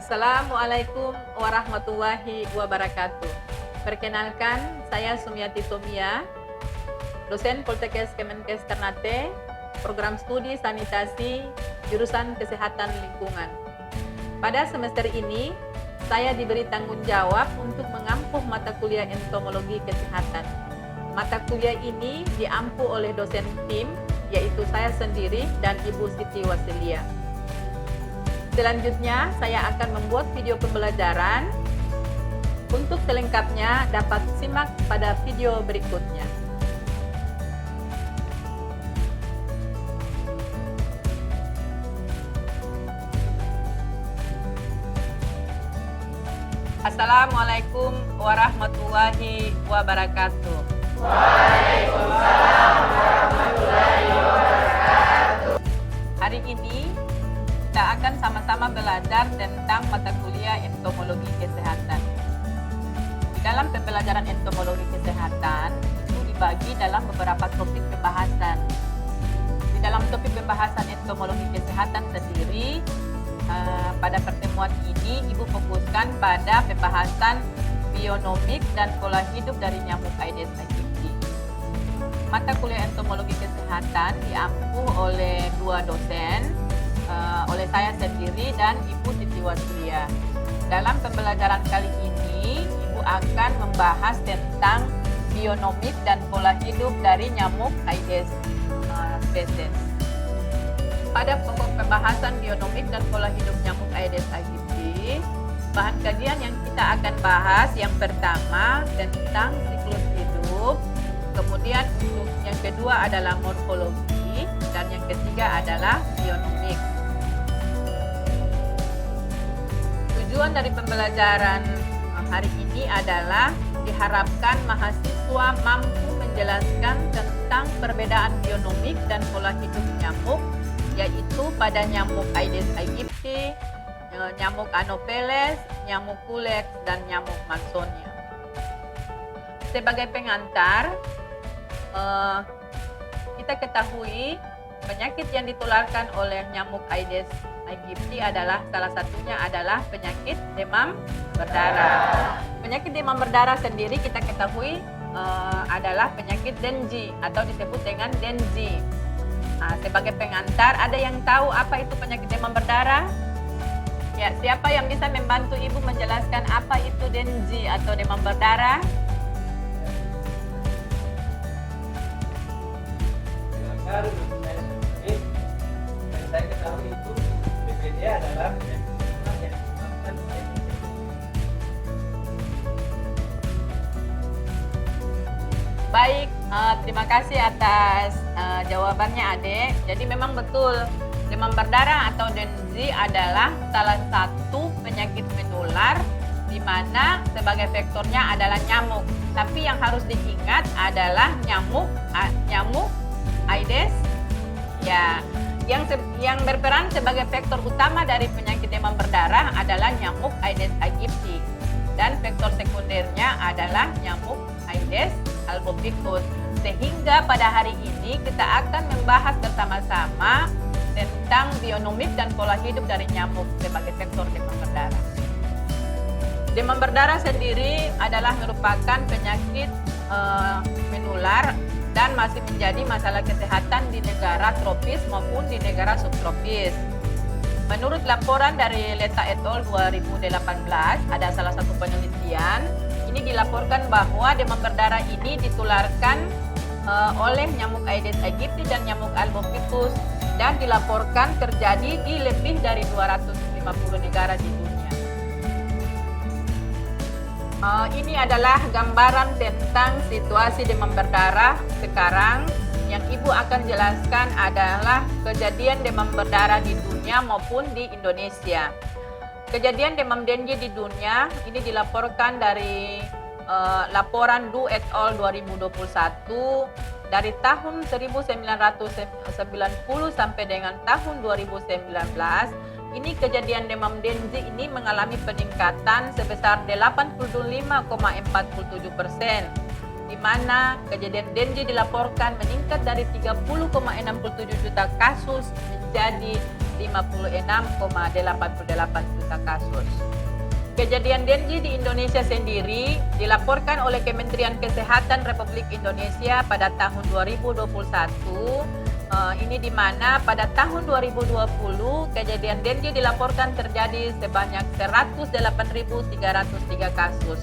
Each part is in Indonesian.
Assalamualaikum warahmatullahi wabarakatuh. Perkenalkan, saya Sumiati Tomia, dosen Poltekkes Kemenkes Ternate, program studi sanitasi, jurusan kesehatan lingkungan. Pada semester ini, saya diberi tanggung jawab untuk mengampuh mata kuliah entomologi kesehatan. Mata kuliah ini diampuh oleh dosen tim, yaitu saya sendiri dan Ibu Siti Wasilia. Selanjutnya, saya akan membuat video pembelajaran. Untuk selengkapnya, dapat simak pada video berikutnya. Assalamualaikum warahmatullahi wabarakatuh. Waalaikumsalam warahmatullahi wabarakatuh. Hari ini kita akan sama-sama belajar tentang mata kuliah entomologi kesehatan. Di dalam pembelajaran entomologi kesehatan itu dibagi dalam beberapa topik pembahasan. Di dalam topik pembahasan entomologi kesehatan sendiri, pada pertemuan ini Ibu fokuskan pada pembahasan bionomik dan pola hidup dari nyamuk Aedes aegypti. Mata kuliah entomologi kesehatan diampuh oleh dua dosen, oleh saya sendiri dan Ibu Siti Wasilia. Dalam pembelajaran kali ini, Ibu akan membahas tentang bionomik dan pola hidup dari nyamuk Aedes spesies. Pada pokok pembahasan bionomik dan pola hidup nyamuk Aedes aegypti, bahan kajian yang kita akan bahas yang pertama tentang siklus hidup, kemudian yang kedua adalah morfologi, dan yang ketiga adalah bionomik. Tujuan dari pembelajaran hari ini adalah diharapkan mahasiswa mampu menjelaskan tentang perbedaan bionomik dan pola hidup nyamuk, yaitu pada nyamuk Aedes aegypti, nyamuk Anopheles, nyamuk Culex, dan nyamuk Mansonia. Sebagai pengantar, kita ketahui penyakit yang ditularkan oleh nyamuk Aedes aegypti adalah salah satunya adalah penyakit demam berdarah. Penyakit demam berdarah sendiri kita ketahui adalah penyakit Dengue atau disebut dengan Dengue. Sebagai pengantar, ada yang tahu apa itu penyakit demam berdarah? Ya, siapa yang bisa membantu Ibu menjelaskan apa itu Dengue atau demam berdarah? Silakan, saya ketahui itu BPD adalah penyakit yang disebabkan Baik, terima kasih atas jawabannya Adek. Jadi memang betul, demam berdarah atau Dengue adalah salah satu penyakit menular di mana sebagai vektornya adalah nyamuk. Tapi yang harus diingat adalah nyamuk Aedes, ya, yang berperan sebagai vektor utama dari penyakit demam berdarah adalah nyamuk Aedes aegypti, dan vektor sekundernya adalah nyamuk Aedes albopictus. Sehingga pada hari ini kita akan membahas bersama-sama tentang bionomik dan pola hidup dari nyamuk sebagai vektor demam berdarah. Demam berdarah sendiri adalah merupakan penyakit menular dan masih menjadi masalah kesehatan di negara tropis maupun di negara subtropis. Menurut laporan dari Leta et al. 2018, ada salah satu penelitian, ini dilaporkan bahwa demam berdarah ini ditularkan oleh nyamuk Aedes aegypti dan nyamuk albopictus, dan dilaporkan terjadi di lebih dari 250 negara di dunia. Ini adalah gambaran tentang situasi demam berdarah sekarang. Yang Ibu akan jelaskan adalah kejadian demam berdarah di dunia maupun di Indonesia. Kejadian demam Dengue di dunia ini dilaporkan dari laporan Du et al. 2021 dari tahun 1990 sampai dengan tahun 2019. Ini kejadian demam Dengue ini mengalami peningkatan sebesar 85,47%. di mana kejadian dengue dilaporkan meningkat dari 30,67 juta kasus menjadi 56,88 juta kasus. Kejadian dengue di Indonesia sendiri dilaporkan oleh Kementerian Kesehatan Republik Indonesia pada tahun 2021. Ini di mana pada tahun 2020 kejadian dengue dilaporkan terjadi sebanyak 108.303 kasus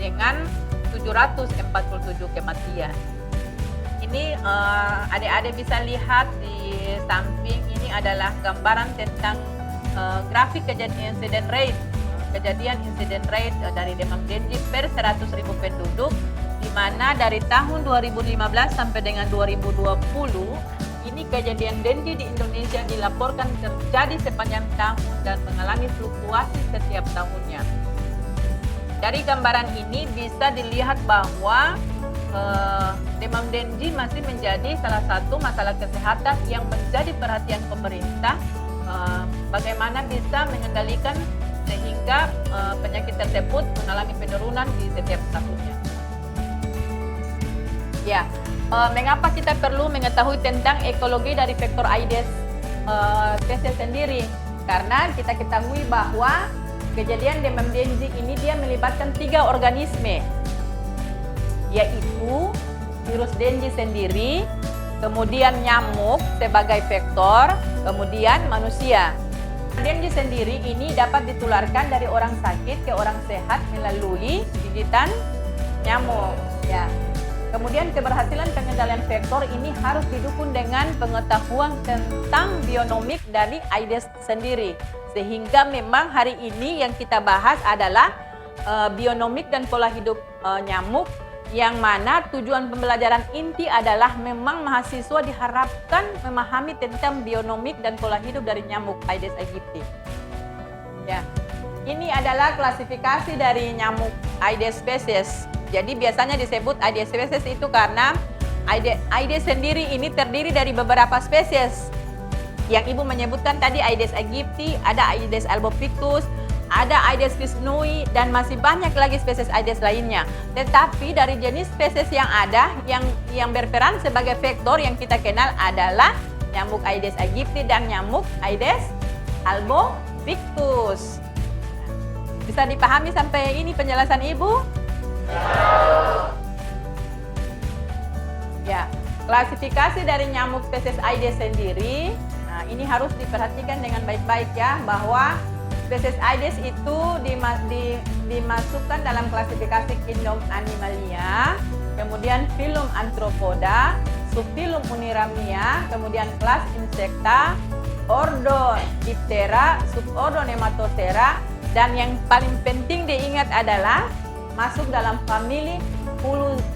dengan 747 kematian. Ini adik-adik bisa lihat di samping ini adalah gambaran tentang grafik kejadian incident rate. Kejadian incident rate dari demam dengue per 100.000 penduduk, di mana dari tahun 2015 sampai dengan 2020 ini kejadian dengue di Indonesia dilaporkan terjadi sepanjang tahun dan mengalami fluktuasi setiap tahunnya. Dari gambaran ini bisa dilihat bahwa demam dengue masih menjadi salah satu masalah kesehatan yang menjadi perhatian pemerintah. Bagaimana bisa mengendalikan sehingga penyakit tersebut mengalami penurunan di setiap tahunnya. Ya, mengapa kita perlu mengetahui tentang ekologi dari faktor Aedes spesies sendiri? Karena kita ketahui bahwa kejadian demam dengue ini dia melibatkan 3 organisme, yaitu virus dengue sendiri, kemudian nyamuk sebagai vektor, kemudian manusia. Dengue sendiri ini dapat ditularkan dari orang sakit ke orang sehat melalui gigitan nyamuk. Ya. Kemudian keberhasilan pengendalian vektor ini harus didukung dengan pengetahuan tentang bionomik dari Aedes sendiri. Sehingga memang hari ini yang kita bahas adalah bionomik dan pola hidup nyamuk, yang mana tujuan pembelajaran inti adalah memang mahasiswa diharapkan memahami tentang bionomik dan pola hidup dari nyamuk Aedes aegypti. Ya, ini adalah klasifikasi dari nyamuk Aedes spesies. Jadi biasanya disebut Aedes spesies itu karena Aedes sendiri ini terdiri dari beberapa spesies. Yang Ibu menyebutkan tadi Aedes aegypti, ada Aedes albopictus, ada Aedes visnui, dan masih banyak lagi spesies Aedes lainnya. Tetapi dari jenis spesies yang ada, yang berperan sebagai vektor yang kita kenal adalah nyamuk Aedes aegypti dan nyamuk Aedes albopictus. Bisa dipahami sampai ini penjelasan Ibu? Ya, klasifikasi dari nyamuk spesies Aedes sendiri, nah ini harus diperhatikan dengan baik-baik ya, bahwa spesies Aedes itu dimasukkan dalam klasifikasi kingdom Animalia, kemudian filum Arthropoda, subfilum Uniramia, kemudian kelas Insecta, ordo Diptera, subordo Nematoptera, dan yang paling penting diingat adalah masuk dalam famili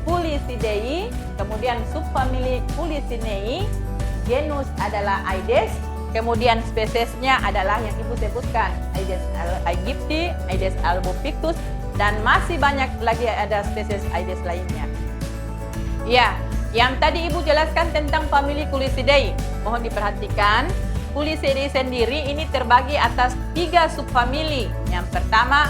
Pulicidae, kemudian subfamili Pulicinei, genus adalah Aedes, kemudian spesiesnya adalah yang Ibu sebutkan, Aedes aegypti, Aedes albopictus, dan masih banyak lagi ada spesies Aedes lainnya. Ya, yang tadi Ibu jelaskan tentang famili Pulicidae, mohon diperhatikan. Pulicidae sendiri ini terbagi atas 3 subfamili. Yang pertama,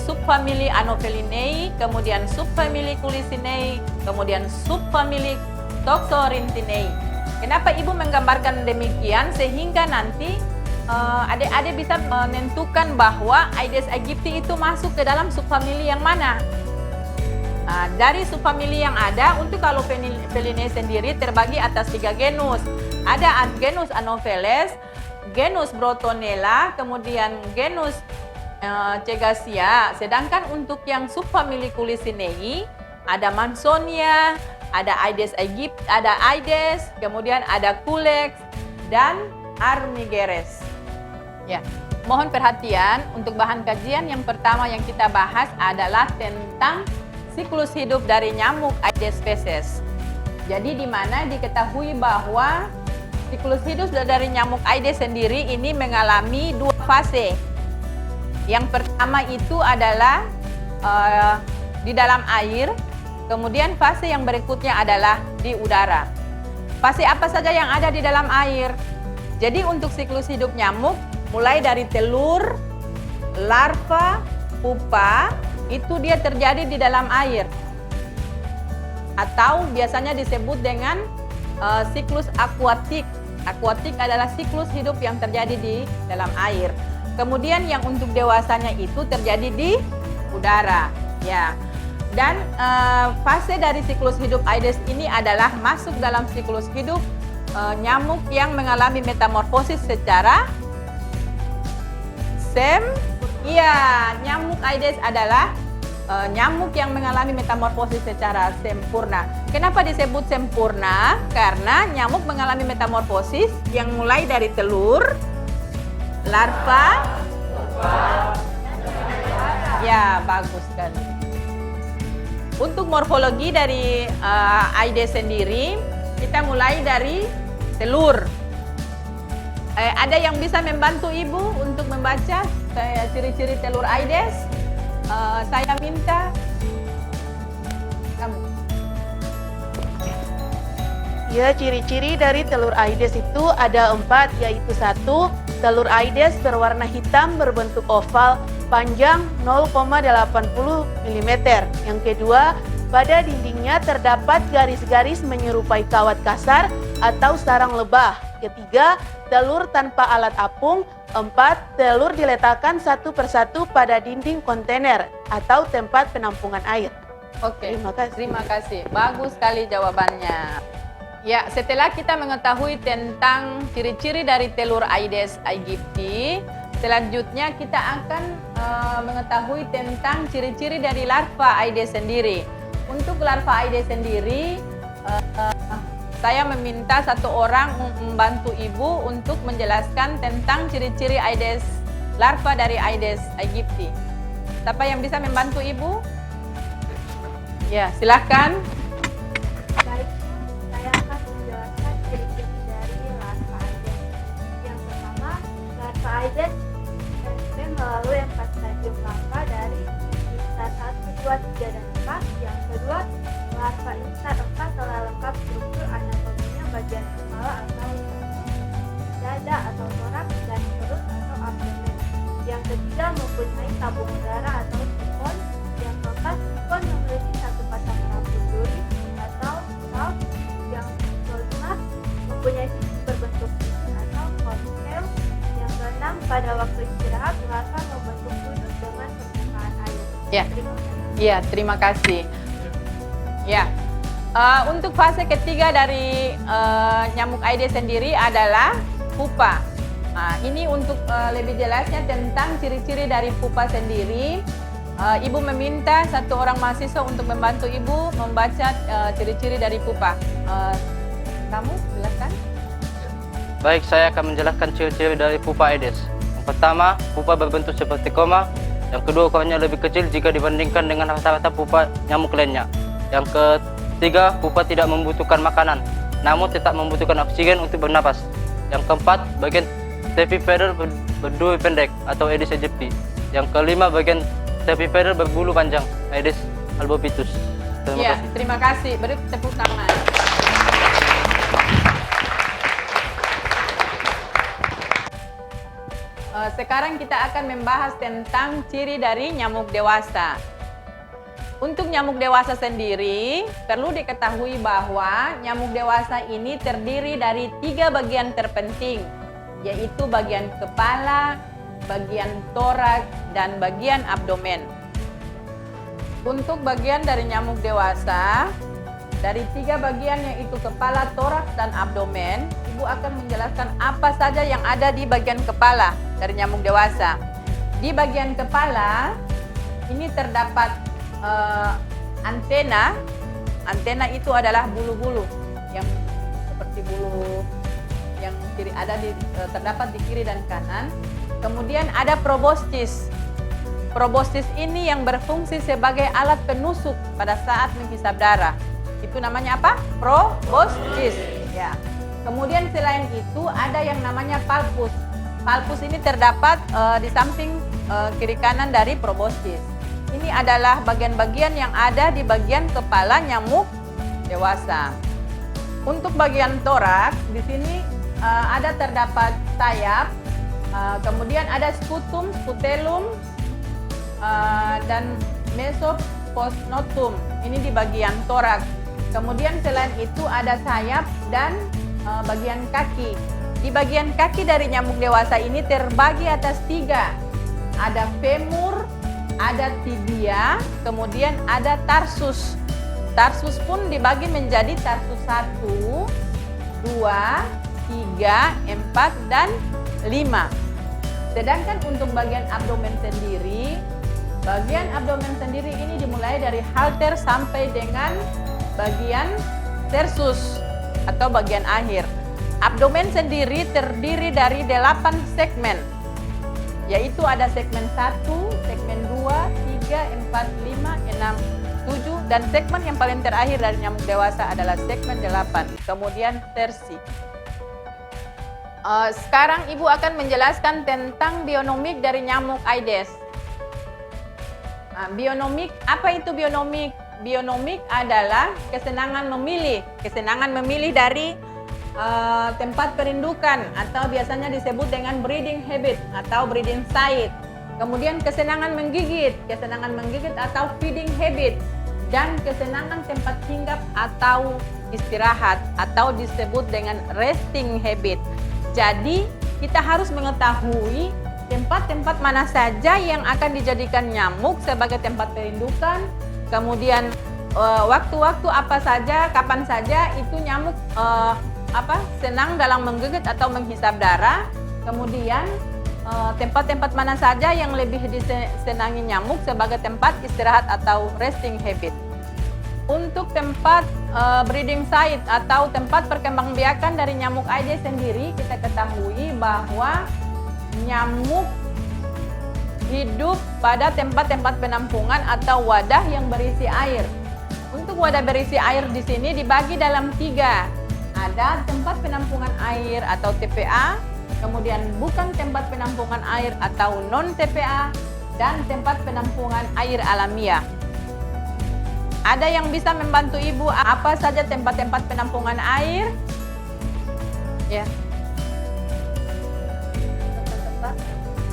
subfamili Anophelinae, kemudian subfamili Culicinei, kemudian subfamili Toxorhynchinae. Kenapa Ibu menggambarkan demikian? Sehingga nanti adik-adik bisa menentukan bahwa Aedes aegypti itu masuk ke dalam subfamili yang mana. Dari subfamili yang ada, untuk Anophelinae sendiri terbagi atas 3 genus. Ada genus Anopheles, genus Brotonella, kemudian genus Cegacia. Sedangkan untuk yang subfamili Culicinei ada Mansonia, ada Aedes aegypti, ada Aedes, kemudian ada Culex dan Armigerez. Ya, mohon perhatian untuk bahan kajian yang pertama yang kita bahas adalah tentang siklus hidup dari nyamuk Aedes spesies. Jadi di mana diketahui bahwa siklus hidup dari nyamuk Aedes sendiri ini mengalami 2 fase. Yang pertama itu adalah di dalam air, kemudian fase yang berikutnya adalah di udara. Fase apa saja yang ada di dalam air? Jadi untuk siklus hidup nyamuk, mulai dari telur, larva, pupa, itu dia terjadi di dalam air. atau biasanya disebut dengan siklus akuatik. Akuatik adalah siklus hidup yang terjadi di dalam air. Kemudian yang untuk dewasanya itu terjadi di udara, ya. Dan fase dari siklus hidup Aedes ini adalah masuk dalam siklus hidup nyamuk yang mengalami metamorfosis secara nyamuk Aedes adalah nyamuk yang mengalami metamorfosis secara sempurna. Kenapa disebut sempurna? Karena nyamuk mengalami metamorfosis yang mulai dari telur, larva, ya bagus sekali. Untuk morfologi dari Aedes sendiri, kita mulai dari telur. Ada yang bisa membantu Ibu untuk membaca ciri-ciri telur Aedes? Saya minta kamu. Ya, ciri-ciri dari telur Aedes itu ada 4, yaitu 1, telur Aedes berwarna hitam berbentuk oval panjang 0,80 mm. Yang kedua, pada dindingnya terdapat garis-garis menyerupai kawat kasar atau sarang lebah. Ketiga, telur tanpa alat apung. 4, telur diletakkan satu persatu pada dinding kontainer atau tempat penampungan air. Oke, Terima kasih. terima kasih. Bagus sekali jawabannya. Ya, setelah kita mengetahui tentang ciri-ciri dari telur Aedes aegypti, selanjutnya kita akan mengetahui tentang ciri-ciri dari larva Aedes sendiri. Untuk larva Aedes sendiri, saya meminta satu orang membantu Ibu untuk menjelaskan tentang ciri-ciri Aedes, larva dari Aedes aegypti. Siapa yang bisa membantu Ibu? Ya, silakan. Baik, saya akan menjelaskan ciri-ciri dari larva Aedes. Yang pertama, larva Aedes melalui 4 stadium larva dari instar 1, 2, 3, dan 4. Yang kedua, larva instar 4 telah lengkap struktur anatominya bagian kepala atau dada atau toraks dan perut atau abdomen. Yang ketiga, mempunyai tabung udara atau sifon. Yang keempat, sifon memiliki satu pasang rambut duri atau scalp. Yang kelima, mempunyai sisi berbentuk cincin atau konkave. Yang keenam, pada waktu istirahat, larva membentuk duduk dengan permukaan air. Ya. Terima kasih. Ya, terima kasih. Ya, untuk fase ketiga dari nyamuk Aedes sendiri adalah pupa. Ini untuk lebih jelasnya tentang ciri-ciri dari pupa sendiri. Ibu meminta satu orang mahasiswa untuk membantu Ibu membaca ciri-ciri dari pupa. Kamu silakan. Baik, saya akan menjelaskan ciri-ciri dari pupa Aedes. Yang pertama, pupa berbentuk seperti koma. Yang kedua, ukurannya lebih kecil jika dibandingkan dengan rata-rata pupa nyamuk lainnya. Yang ketiga, pupa tidak membutuhkan makanan, namun tetap membutuhkan oksigen untuk bernapas. Yang keempat, bagian stepipedal berduri pendek atau Aedes aegypti. Yang kelima, bagian stepipedal berbulu panjang, Aedes albopictus. Terima kasih. Terima kasih. Beri tepuk tangan. Sekarang kita akan membahas tentang ciri dari nyamuk dewasa. Untuk nyamuk dewasa sendiri, perlu diketahui bahwa nyamuk dewasa ini terdiri dari 3 bagian terpenting, yaitu bagian kepala, bagian toraks, dan bagian abdomen. Untuk bagian dari nyamuk dewasa, dari 3 bagian yaitu kepala, toraks, dan abdomen, Ibu akan menjelaskan apa saja yang ada di bagian kepala dari nyamuk dewasa. Di bagian kepala, ini terdapat antena. Antena itu adalah bulu-bulu yang seperti bulu yang terdapat di kiri dan kanan. Kemudian ada proboscis. Proboscis ini yang berfungsi sebagai alat penusuk pada saat menghisap darah. Itu namanya apa? Proboscis. Ya. Kemudian selain itu ada yang namanya palpus. Palpus ini terdapat di samping kiri kanan dari proboscis. Ini adalah bagian-bagian yang ada di bagian kepala nyamuk dewasa. Untuk bagian toraks, di sini ada terdapat sayap, kemudian ada sputum, sputellum, dan mesopostnotum. Ini di bagian toraks. Kemudian selain itu ada sayap dan bagian kaki. Di bagian kaki dari nyamuk dewasa ini terbagi atas 3. Ada femur, ada tibia, kemudian ada tarsus. Tarsus pun dibagi menjadi tarsus 1, 2, 3, 4, dan 5. Sedangkan untuk bagian abdomen sendiri ini dimulai dari halter sampai dengan bagian tersus atau bagian akhir. Abdomen sendiri terdiri dari 8 segmen, yaitu ada segmen 1, segmen 2, 3, 4, 5, 6, 7, dan segmen yang paling terakhir dari nyamuk dewasa adalah segmen 8, kemudian tersi. Sekarang Ibu akan menjelaskan tentang bionomik dari nyamuk Aedes. Bionomik, apa itu bionomik? Bionomik adalah kesenangan memilih dari tempat perindukan atau biasanya disebut dengan breeding habit atau breeding site. Kemudian kesenangan menggigit atau feeding habit, dan kesenangan tempat hinggap atau istirahat atau disebut dengan resting habit. Jadi kita harus mengetahui tempat-tempat mana saja yang akan dijadikan nyamuk sebagai tempat perindukan, kemudian waktu-waktu apa saja, kapan saja itu nyamuk senang dalam menggigit atau menghisap darah. Kemudian tempat-tempat mana saja yang lebih disenangi nyamuk sebagai tempat istirahat atau resting habit. Untuk tempat breeding site atau tempat perkembangbiakan dari nyamuk Aedes sendiri, kita ketahui bahwa nyamuk hidup pada tempat-tempat penampungan atau wadah yang berisi air. Untuk wadah berisi air di sini dibagi dalam 3. Ada tempat penampungan air atau TPA, kemudian bukan tempat penampungan air atau non-TPA, dan tempat penampungan air alamiah. Ada yang bisa membantu Ibu apa saja tempat-tempat penampungan air? Ya. Tempat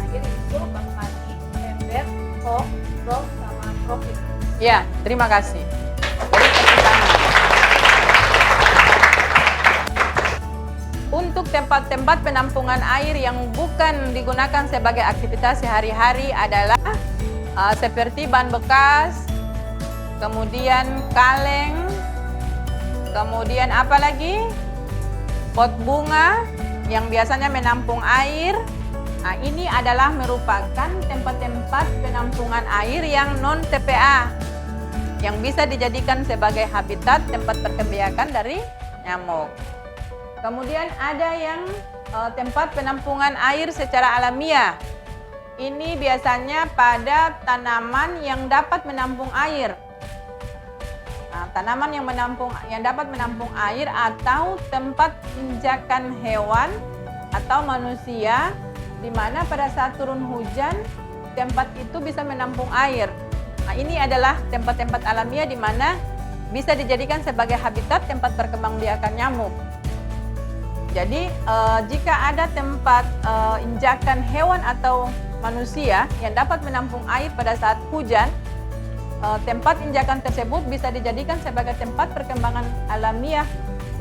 air itu Bangkali, Ember, Kok, Drop, sama Tropik. Ya, terima kasih. Beri tepuk tangan. Untuk tempat-tempat penampungan air yang bukan digunakan sebagai aktivitas sehari-hari adalah seperti ban bekas, kemudian kaleng, kemudian apa lagi? Pot bunga yang biasanya menampung air. Nah, ini adalah merupakan tempat-tempat penampungan air yang non-TPA yang bisa dijadikan sebagai habitat tempat perkembangbiakan dari nyamuk. Kemudian ada yang tempat penampungan air secara alamiah. Ini biasanya pada tanaman yang dapat menampung air. Nah, tanaman yang dapat menampung air atau tempat injakan hewan atau manusia, di mana pada saat turun hujan tempat itu bisa menampung air. Nah, ini adalah tempat-tempat alamiah di mana bisa dijadikan sebagai habitat tempat perkembangbiakan nyamuk. Jadi jika ada tempat injakan hewan atau manusia yang dapat menampung air pada saat hujan, tempat injakan tersebut bisa dijadikan sebagai tempat perkembangan alamiah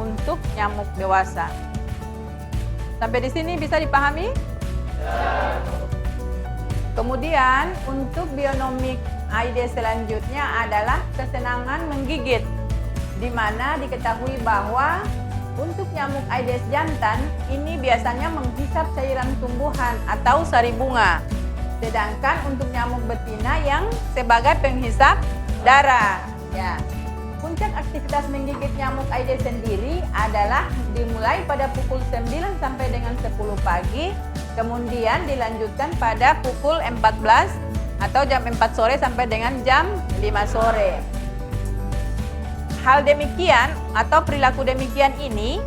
untuk nyamuk dewasa. Sampai di sini bisa dipahami? Kemudian untuk bionomik Aedes selanjutnya adalah kesenangan menggigit, di mana diketahui bahwa untuk nyamuk Aedes jantan ini biasanya menghisap cairan tumbuhan atau sari bunga. Sedangkan untuk nyamuk betina yang sebagai penghisap darah. Ya. Puncak aktivitas menggigit nyamuk Aedes sendiri adalah dimulai pada pukul 9 sampai dengan 10 pagi, kemudian dilanjutkan pada pukul 14 atau jam 4 sore sampai dengan jam 5 sore. Hal demikian atau perilaku demikian ini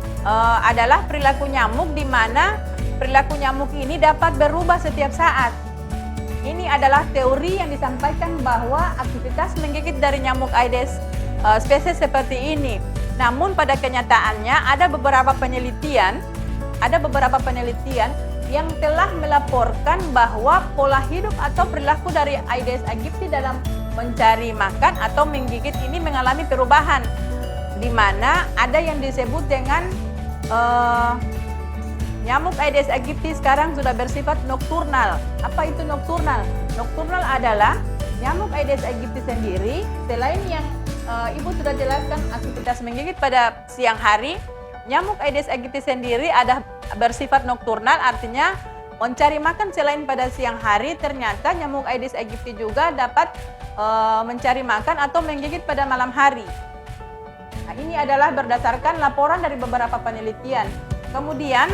adalah perilaku nyamuk, di mana perilaku nyamuk ini dapat berubah setiap saat. Ini adalah teori yang disampaikan bahwa aktivitas menggigit dari nyamuk Aedes spesies seperti ini. Namun pada kenyataannya ada beberapa penelitian yang telah melaporkan bahwa pola hidup atau perilaku dari Aedes aegypti dalam mencari makan atau menggigit ini mengalami perubahan. di mana ada yang disebut dengan nyamuk Aedes aegypti sekarang sudah bersifat nokturnal. Apa itu nokturnal? Nokturnal adalah nyamuk Aedes aegypti sendiri, selain yang Ibu sudah jelaskan aktivitas menggigit pada siang hari, nyamuk Aedes aegypti sendiri ada bersifat nokturnal, artinya mencari makan selain pada siang hari. Ternyata nyamuk Aedes aegypti juga dapat mencari makan atau menggigit pada malam hari. Nah, ini adalah berdasarkan laporan dari beberapa penelitian. Kemudian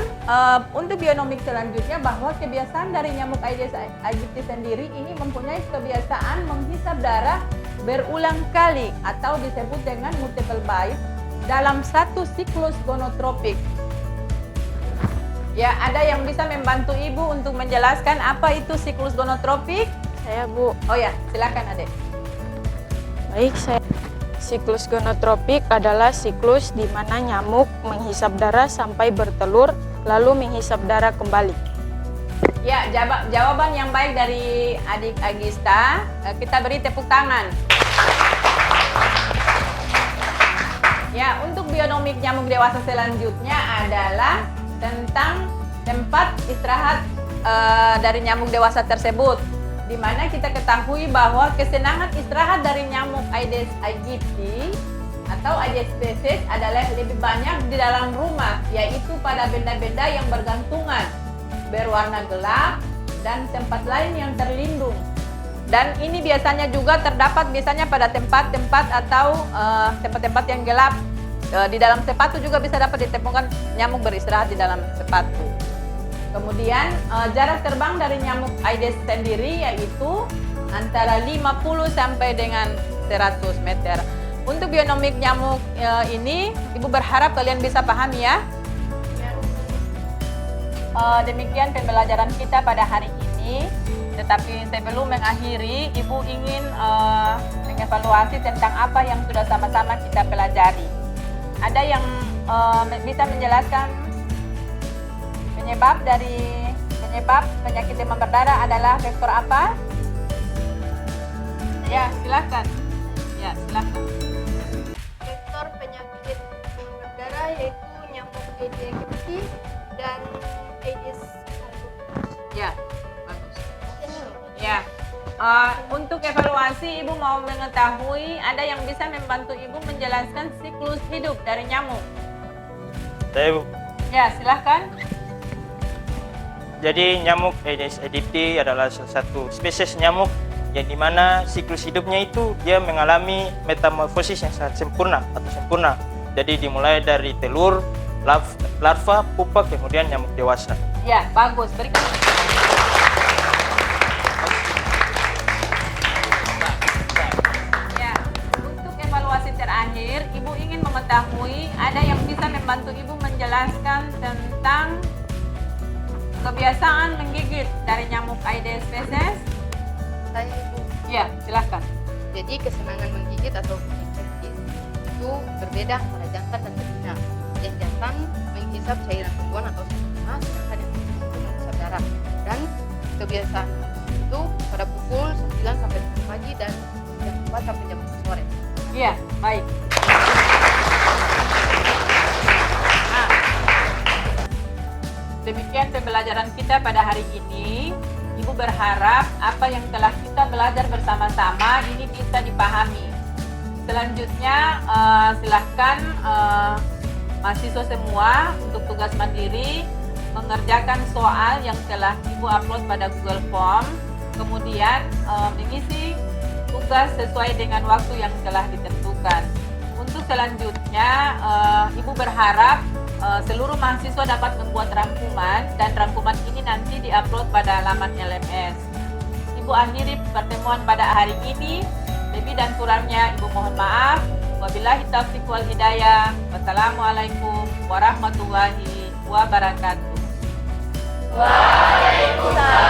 untuk bionomik selanjutnya bahwa kebiasaan dari nyamuk Aedes aegypti sendiri ini mempunyai kebiasaan menghisap darah berulang kali atau disebut dengan multiple bite dalam satu siklus gonotropik. Ya, ada yang bisa membantu Ibu untuk menjelaskan apa itu siklus gonotropik? Saya, Bu. Oh ya, silakan Adek. Baik, saya. Siklus gonotropik adalah siklus di mana nyamuk menghisap darah sampai bertelur, lalu menghisap darah kembali. Ya, jawaban yang baik dari adik Agista. Kita beri tepuk tangan. Ya, untuk bionomik nyamuk dewasa selanjutnya adalah tentang tempat istirahat dari nyamuk dewasa tersebut, di mana kita ketahui bahwa kesenangan istirahat dari nyamuk Aedes aegypti atau Aedes species adalah lebih banyak di dalam rumah, yaitu pada benda-benda yang bergantungan, berwarna gelap, dan tempat lain yang terlindung. Dan ini biasanya juga terdapat pada tempat-tempat atau tempat-tempat yang gelap. Di dalam sepatu juga bisa dapat ditemukan nyamuk beristirahat di dalam sepatu. Kemudian jarak terbang dari nyamuk Aedes sendiri yaitu antara 50 sampai dengan 100 meter. Untuk bionomik nyamuk ini, Ibu berharap kalian bisa pahami ya. Demikian pembelajaran kita pada hari ini. Tetapi sebelum mengakhiri, Ibu ingin mengevaluasi tentang apa yang sudah sama-sama kita pelajari. Ada yang bisa menjelaskan penyebab penyakit demam berdarah adalah vektor apa? Ya, silakan. Ya, silakan. Vektor penyakit demam berdarah yaitu nyamuk Aedes aegypti dan Aedes aegypti. Ya, bagus. Ya. Untuk evaluasi, Ibu mau mengetahui ada yang bisa membantu Ibu menjelaskan siklus hidup dari nyamuk. Saya, Bu. Ya, silahkan. Jadi nyamuk Aedes aegypti adalah salah satu spesies nyamuk yang dimana siklus hidupnya itu dia mengalami metamorfosis yang sangat sempurna atau sempurna. Jadi dimulai dari telur, larva, pupa, kemudian nyamuk dewasa. Ya, bagus. Berikan. Ya, untuk evaluasi terakhir, Ibu ingin mengetahui ada yang bisa membantu Ibu menjelaskan tentang kebiasaan menggigit dari nyamuk Aedes species? Saya, Ibu. Ya, silahkan. Jadi kesenangan menggigit atau infektis itu berbeda antara jantan dan betina. Yang jantan menghisap cairan tumbuhan atau sperma, sedangkan yang betina itu menghisap darah. Dan kebiasaan itu pada pukul 9 sampai 10 pagi dan jam 4 sampai jam 4 sore. Iya, baik. Demikian pembelajaran kita pada hari ini. Ibu berharap apa yang telah kita belajar bersama-sama ini bisa dipahami. Selanjutnya silahkan mahasiswa semua untuk tugas mandiri mengerjakan soal yang telah Ibu upload pada Google Form. Kemudian mengisi tugas sesuai dengan waktu yang telah ditentukan. Untuk selanjutnya Ibu berharap seluruh mahasiswa dapat membuat rangkuman dan rangkuman ini nanti diupload pada laman LMS. Ibu akhiri pertemuan pada hari ini. Lebih dan kurangnya Ibu mohon maaf. Wabillahi taufiq wal hidayah. Wassalamualaikum warahmatullahi wabarakatuh. Waalaikumsalam.